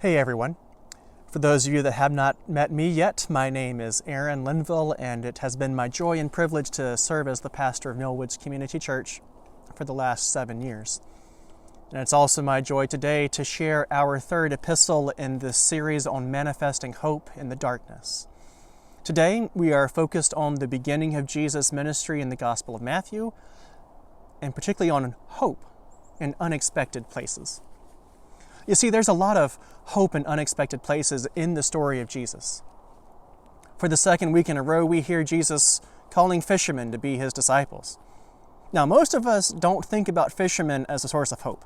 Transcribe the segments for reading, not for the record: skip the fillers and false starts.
Hey everyone. For those of you that have not met me yet, my name is Aaron Linville, and it has been my joy and privilege to serve as the pastor of Millwoods Community Church for the last 7 years. And it's also my joy today to share our third epistle in this series on manifesting hope in the darkness. Today, we are focused on the beginning of Jesus' ministry in the Gospel of Matthew, and particularly on hope in unexpected places. You see, there's a lot of hope in unexpected places in the story of Jesus. For the second week in a row, we hear Jesus calling fishermen to be his disciples. Now, most of us don't think about fishermen as a source of hope.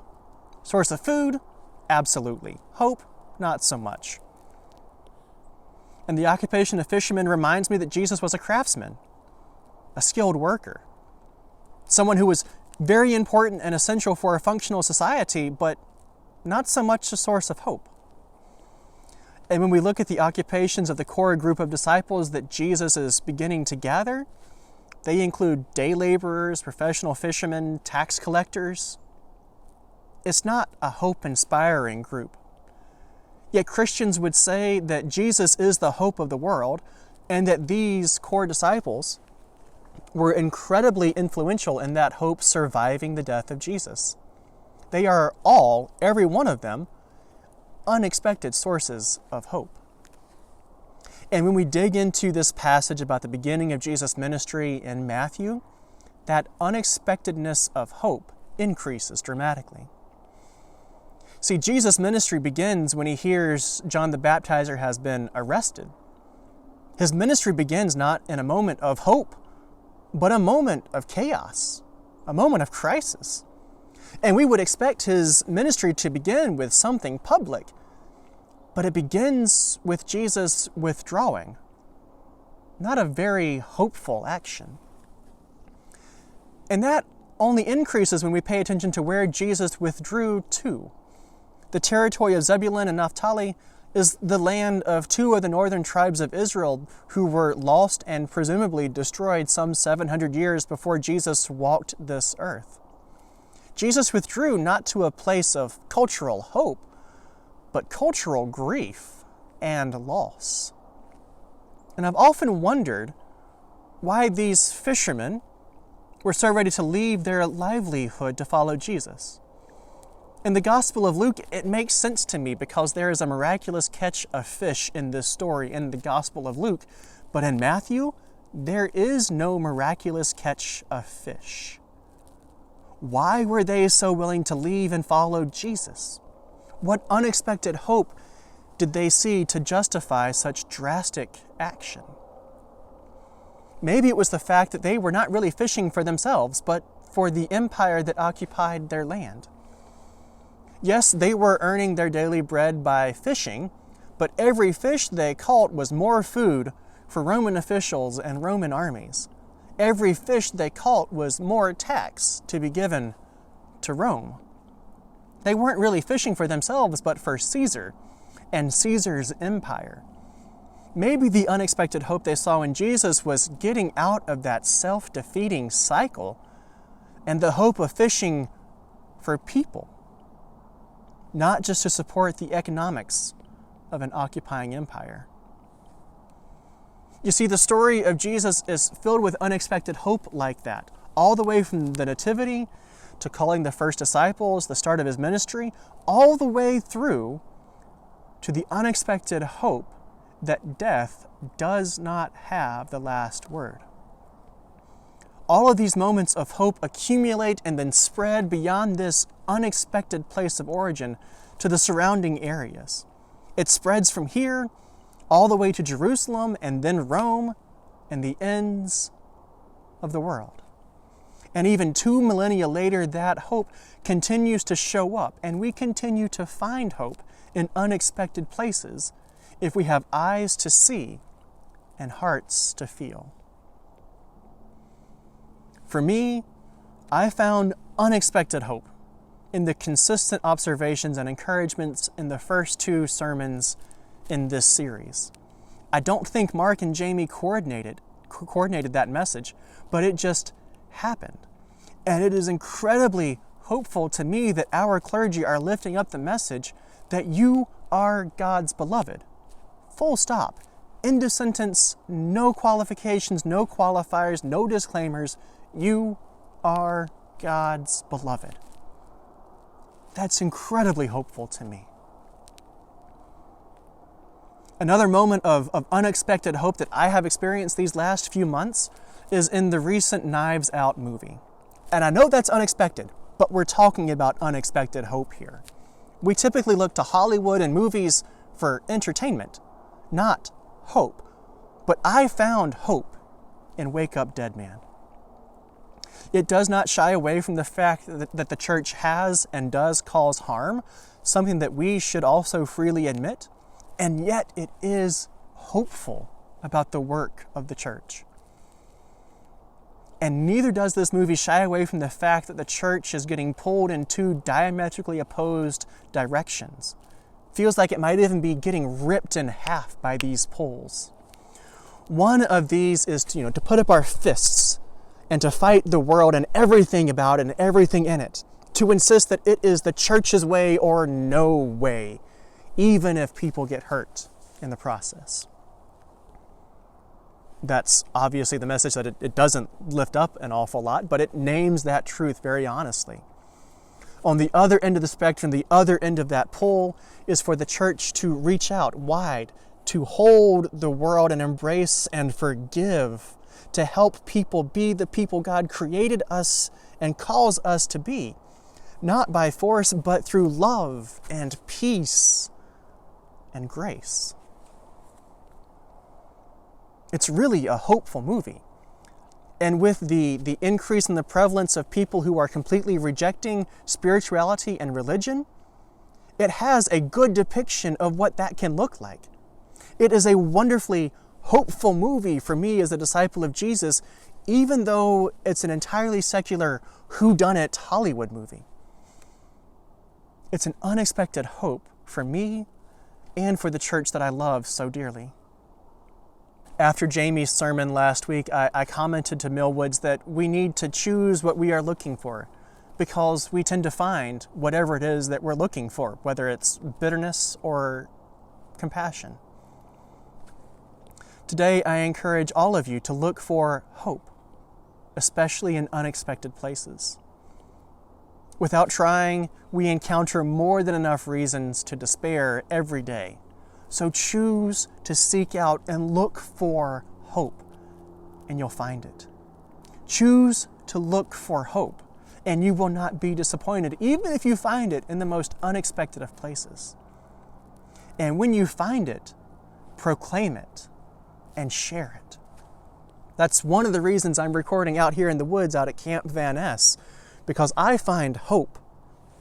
Source of food? Absolutely. Hope? Not so much. And the occupation of fishermen reminds me that Jesus was a craftsman, a skilled worker, someone who was very important and essential for a functional society, but not so much a source of hope. And when we look at the occupations of the core group of disciples that Jesus is beginning to gather, they include day laborers, professional fishermen, tax collectors. It's not a hope-inspiring group. Yet Christians would say that Jesus is the hope of the world, and that these core disciples were incredibly influential in that hope surviving the death of Jesus. They are all, every one of them, unexpected sources of hope. And when we dig into this passage about the beginning of Jesus' ministry in Matthew, that unexpectedness of hope increases dramatically. See, Jesus' ministry begins when he hears John the Baptizer has been arrested. His ministry begins not in a moment of hope, but a moment of chaos, a moment of crisis. And we would expect his ministry to begin with something public, but it begins with Jesus withdrawing. Not a very hopeful action. And that only increases when we pay attention to where Jesus withdrew to. The territory of Zebulun and Naphtali is the land of two of the northern tribes of Israel who were lost and presumably destroyed some 700 years before Jesus walked this earth. Jesus withdrew not to a place of cultural hope, but cultural grief and loss. And I've often wondered why these fishermen were so ready to leave their livelihood to follow Jesus. In the Gospel of Luke, it makes sense to me because there is a miraculous catch of fish in this story in the Gospel of Luke, but in Matthew, there is no miraculous catch of fish. Why were they so willing to leave and follow Jesus? What unexpected hope did they see to justify such drastic action? Maybe it was the fact that they were not really fishing for themselves, but for the empire that occupied their land. Yes, they were earning their daily bread by fishing, but every fish they caught was more food for Roman officials and Roman armies. Every fish they caught was more tax to be given to Rome. They weren't really fishing for themselves, but for Caesar and Caesar's empire. Maybe the unexpected hope they saw in Jesus was getting out of that self-defeating cycle and the hope of fishing for people, not just to support the economics of an occupying empire. You see, the story of Jesus is filled with unexpected hope like that, all the way from the Nativity to calling the first disciples, the start of his ministry, all the way through to the unexpected hope that death does not have the last word. All of these moments of hope accumulate and then spread beyond this unexpected place of origin to the surrounding areas. It spreads from here all the way to Jerusalem and then Rome and the ends of the world. And even 2 millennia later, that hope continues to show up, and we continue to find hope in unexpected places if we have eyes to see and hearts to feel. For me, I found unexpected hope in the consistent observations and encouragements in the first 2 sermons in this series. I don't think Mark and Jamie coordinated that message, but it just happened. And it is incredibly hopeful to me that our clergy are lifting up the message that you are God's beloved. Full stop. End of sentence, no qualifications, no qualifiers, no disclaimers. You are God's beloved. That's incredibly hopeful to me. Another moment of unexpected hope that I have experienced these last few months is in the recent Knives Out movie. And I know that's unexpected, but we're talking about unexpected hope here. We typically look to Hollywood and movies for entertainment, not hope. But I found hope in Wake Up Dead Man. It does not shy away from the fact that the church has and does cause harm, something that we should also freely admit, and yet it is hopeful about the work of the church. And neither does this movie shy away from the fact that the church is getting pulled in two diametrically opposed directions. Feels like it might even be getting ripped in half by these pulls. One of these is to put up our fists and to fight the world and everything about it and everything in it, to insist that it is the church's way or no way, even if people get hurt in the process. That's obviously the message that it doesn't lift up an awful lot, but it names that truth very honestly. On the other end of the spectrum, the other end of that pole is for the church to reach out wide, to hold the world and embrace and forgive, to help people be the people God created us and calls us to be, not by force, but through love and peace and grace. It's really a hopeful movie. And with the increase in the prevalence of people who are completely rejecting spirituality and religion, it has a good depiction of what that can look like. It is a wonderfully hopeful movie for me as a disciple of Jesus, even though it's an entirely secular whodunit Hollywood movie. It's an unexpected hope for me and for the church that I love so dearly. After Jamie's sermon last week, I commented to Millwoods that we need to choose what we are looking for, because we tend to find whatever it is that we're looking for, whether it's bitterness or compassion. Today, I encourage all of you to look for hope, especially in unexpected places. Without trying, we encounter more than enough reasons to despair every day. So choose to seek out and look for hope, and you'll find it. Choose to look for hope, and you will not be disappointed, even if you find it in the most unexpected of places. And when you find it, proclaim it and share it. That's one of the reasons I'm recording out here in the woods out at Camp Van Ness, because I find hope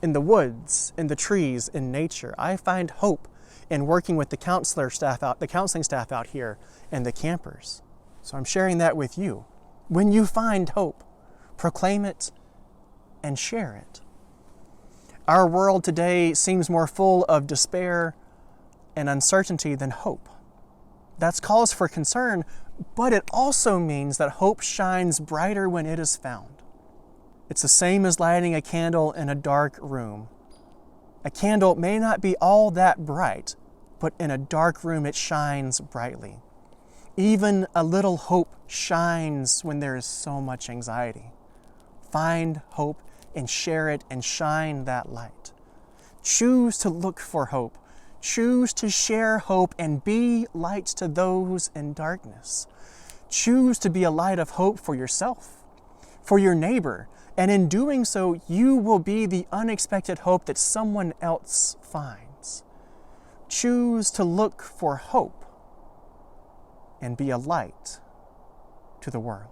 in the woods, in the trees, in nature. I find hope in working with the counseling staff out here and the campers. So I'm sharing that with you. When you find hope, proclaim it and share it. Our world today seems more full of despair and uncertainty than hope. That's cause for concern, but it also means that hope shines brighter when it is found. It's the same as lighting a candle in a dark room. A candle may not be all that bright, but in a dark room it shines brightly. Even a little hope shines when there is so much anxiety. Find hope and share it and shine that light. Choose to look for hope. Choose to share hope and be light to those in darkness. Choose to be a light of hope for yourself, for your neighbor, and in doing so, you will be the unexpected hope that someone else finds. Choose to look for hope and be a light to the world.